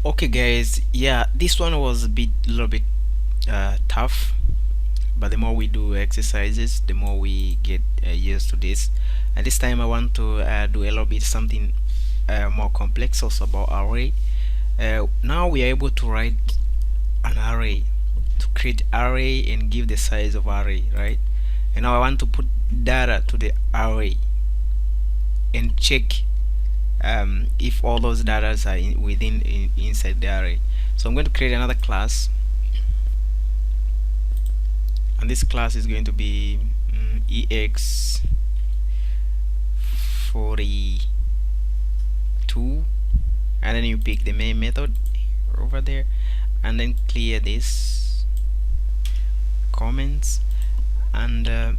Okay guys, yeah, this one was little bit tough, but the more we do exercises, the more we get used to this. And this time I want to do a little bit something more complex also about array. Now we are able to write an array, to create array and give the size of array, right? And now I want to put data to the array and check if all those data are inside the array. So I'm going to create another class, and this class is going to be ex42, and then you pick the main method over there, and then clear this comments, and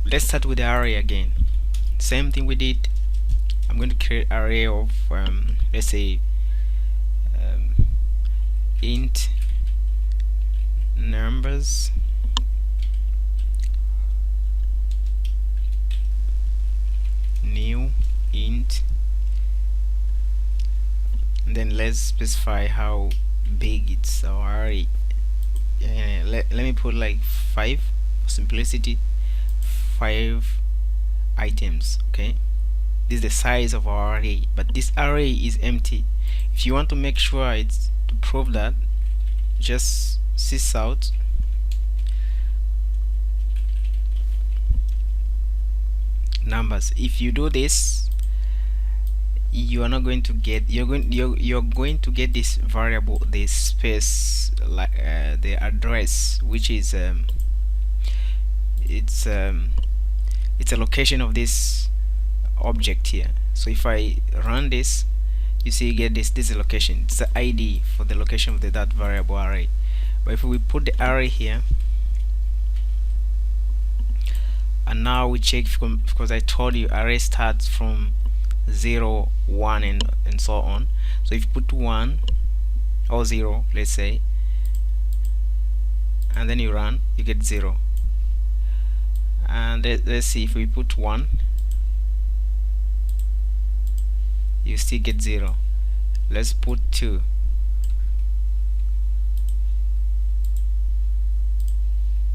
let's start with the array again. Same thing we did. I'm going to create array of let's say int numbers, new int, and then let's specify how big it's our array. Let me put like 5 for simplicity, 5 items. Okay, this is the size of our array, but this array is empty. If you want to make sure it's to prove that, just sys out numbers. If you do this, you are not going to get, you're going to get this variable, this space, like the address, which is it's a location of this object here. So if I run this, you see you get this is a location, it's the ID for the location of that variable array. But if we put the array here, and now we check, because I told you array starts from 0, 1 and so on. So if you put 1 or 0, let's say, and then you run, you get 0. And let's see, if we put 1, you still get 0. Let's put 2,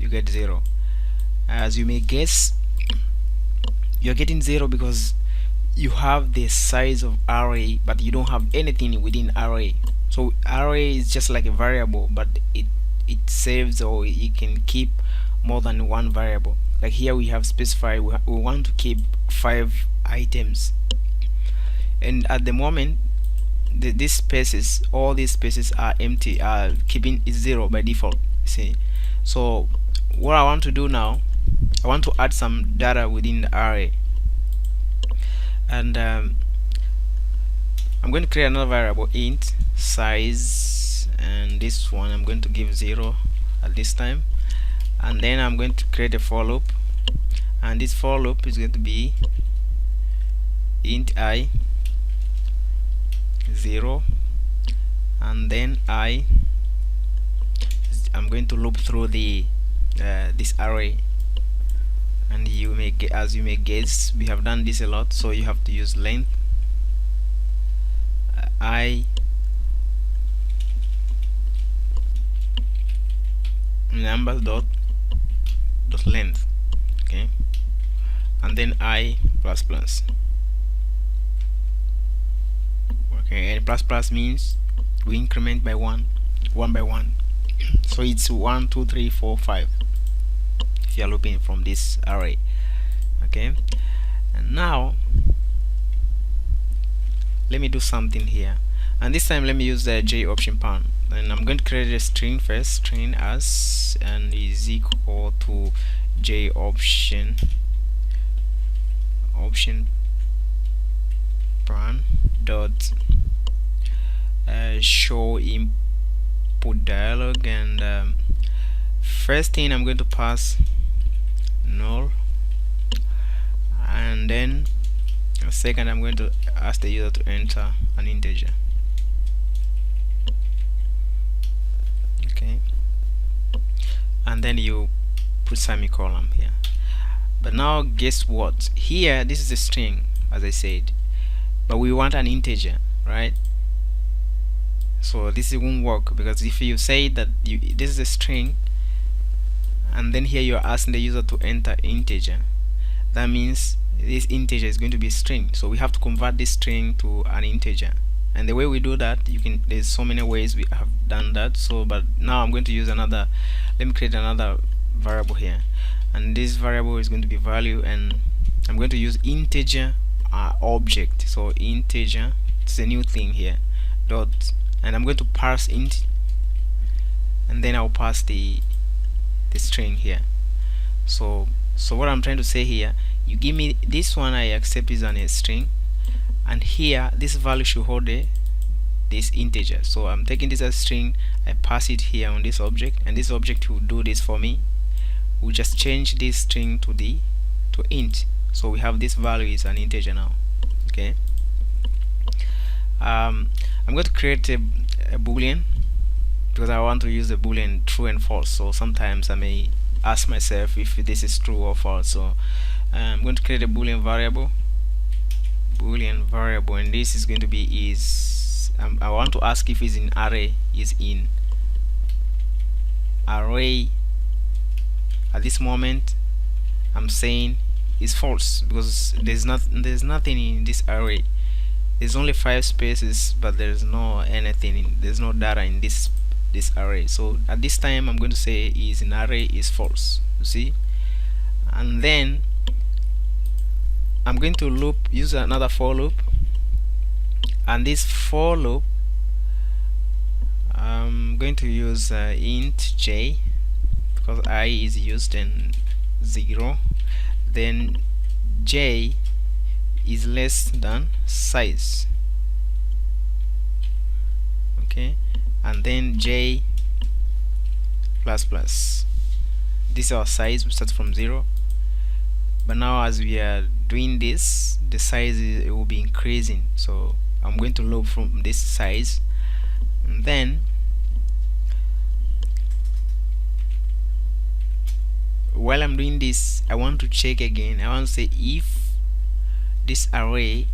you get 0. As you may guess, you're getting 0 because you have the size of array, but you don't have anything within array. So array is just like a variable, but it saves, or you can keep more than one variable. Like here we have specified we want to keep 5 items, and at the moment these spaces, all these spaces are empty, are keeping it 0 by default. See, so what I want to do now, I want to add some data within the array, and I'm going to create another variable, int size, and this one I'm going to give 0 at this time, and then I'm going to create a for loop, and this for loop is going to be int I 0, and then I'm going to loop through the this array. And you may get, as you may guess, we have done this a lot, so you have to use length I numbers dot length, okay, and then I plus plus. Okay, and plus plus means we increment by one by one. So it's 1, 2, 3, 4, 5 if you are looping from this array. Okay, and now let me do something here, and this time let me use the J option pound, and I'm going to create a string first, string as, and is equal to J option pound dot show input dialog, and first thing I'm going to pass null, and then second I'm going to ask the user to enter an integer. Okay, and then you put semicolon here. But now guess what, here this is a string as I said, but we want an integer, right? So this won't work, because if you say that this is a string, and then here you are asking the user to enter integer, that means this integer is going to be a string, so we have to convert this string to an integer. And the way we do that, there's so many ways we have done that. So but now I'm going to use let me create another variable here, and this variable is going to be value, and I'm going to use integer object. So integer, it's a new thing here, dot, and I'm going to parse int, and then I'll pass the string here. So what I'm trying to say here, you give me this one, I accept is a string, and here this value should hold this integer. So I'm taking this as string, I pass it here on this object, and this object will do this for me. We'll just change this string to int, so we have this value is an integer now. Okay. I'm going to create a boolean, because I want to use the boolean true and false. So sometimes I may ask myself if this is true or false. So I'm going to create a boolean variable, and this is going to be I want to ask if is in array, is in array. At this moment I'm saying is false, because there's nothing in this array. There's only 5 spaces, but there's no anything there's no data in this array. So at this time I'm going to say is in array is false, you see. And then I'm going to use another for loop, and this for loop I'm going to use int j, because I is used in 0, then j is less than size, okay, and then j plus plus. This is our size, we start from 0, but now as we are doing this, the size it will be increasing. So I'm going to loop from this size, and then while I'm doing this, I want to check again. I want to say if this array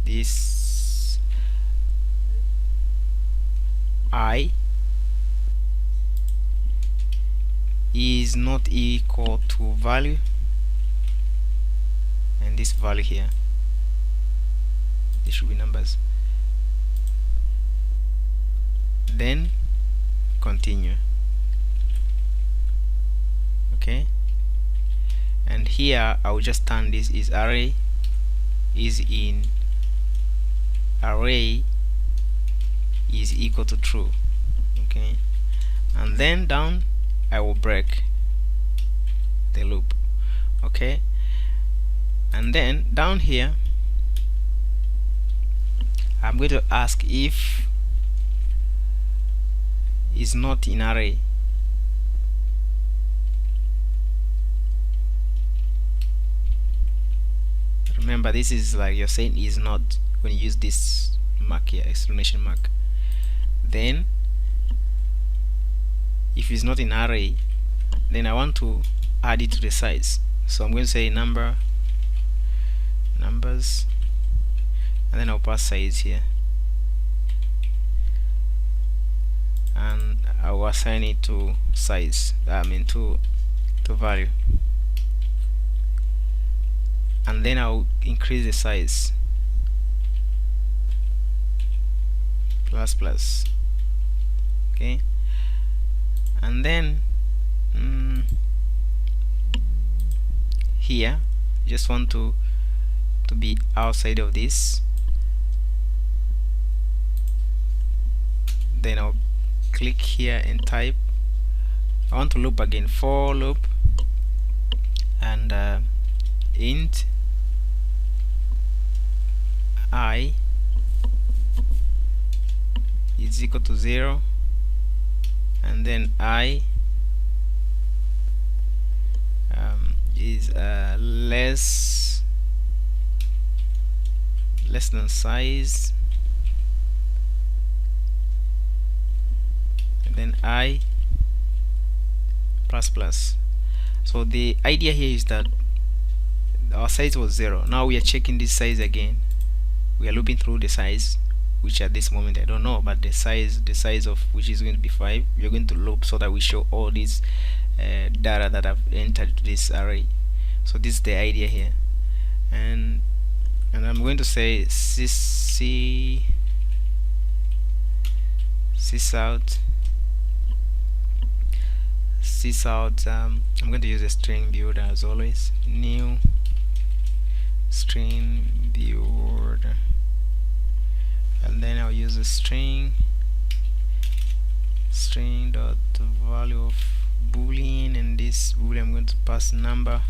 this I is not equal to value, and this value here, this should be numbers, then continue. Okay, and here I will just turn this is array is in array is equal to true. Okay, and then down I will break the loop. Okay, and then down here I'm going to ask if is not in array. Remember, this is like you're saying is not when you use this mark here, exclamation mark. Then if it's not in array, then I want to add it to the size. So I'm going to say numbers, and then I'll pass size here, and I will assign it to size, to value, and then I'll increase the size plus. Okay, and then here just want to be outside of this. Then I'll click here and type. I want to loop again, for loop, and int I is equal to 0, and then I is less than size, and then I plus. So the idea here is that our size was 0. Now we are checking this size again. we are looping through the size, which at this moment I don't know, but the size of which is going to be 5. We are going to loop so that we show all these data that I've entered to this array. So this is the idea here, and I'm going to say sysout I'm going to use a string builder as always. New string builder, and then I'll use a string dot value of boolean, and this boolean I'm going to pass number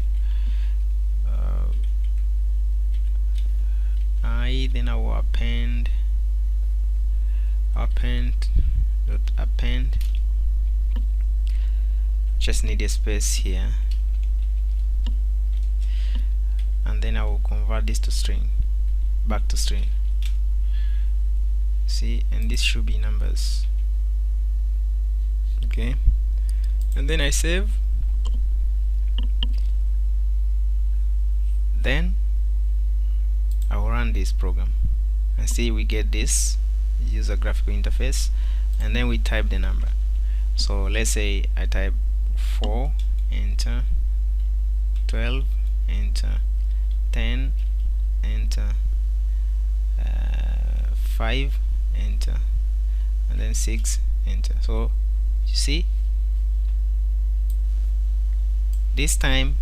I, then I will append dot append. Just need a space here, and then I will convert this to string, back to string. See, and this should be numbers. Okay, and then I save. Then I will run this program and see we get this user graphical interface, and then we type the number. So let's say I type 4, enter, 12, enter, 10, enter, 5, enter, and then 6, enter. So you see, this time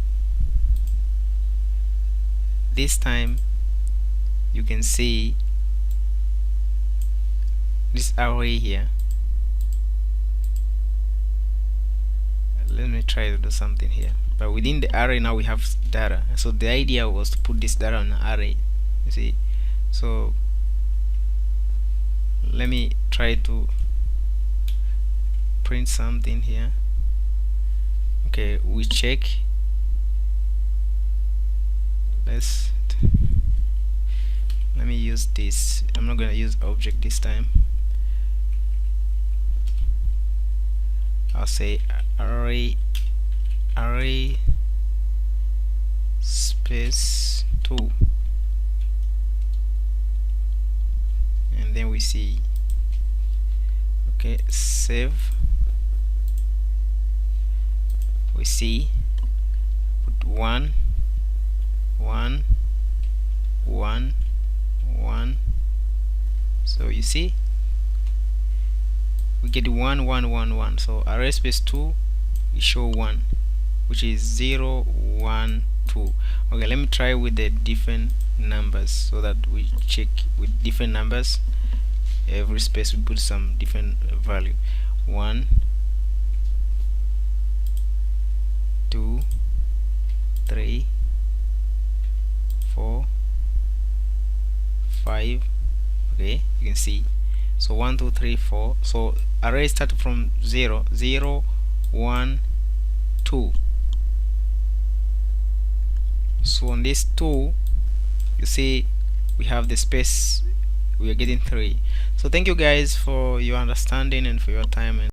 you can see this array here. Let me try to do something here, but within the array now we have data. So the idea was to put this data on an array, you see. So let me try to print something here. Okay, we check. Let me use this. I'm not going to use object this time. I'll say array space 2, and then we see. Okay, save. We see, put 1 1 1 1. So you see we get 1 1 1 1. So array space 2 we show 1, which is 0 1 2. Okay, let me try with the different numbers so that we check with different numbers. Every space we put some different value. 1 2 3 4 5. Okay, you can see. So 1 2 3 4. So array started from 0 0 1 2. So on this 2, you see we have the space, we are getting 3. So thank you guys for your understanding and for your time. And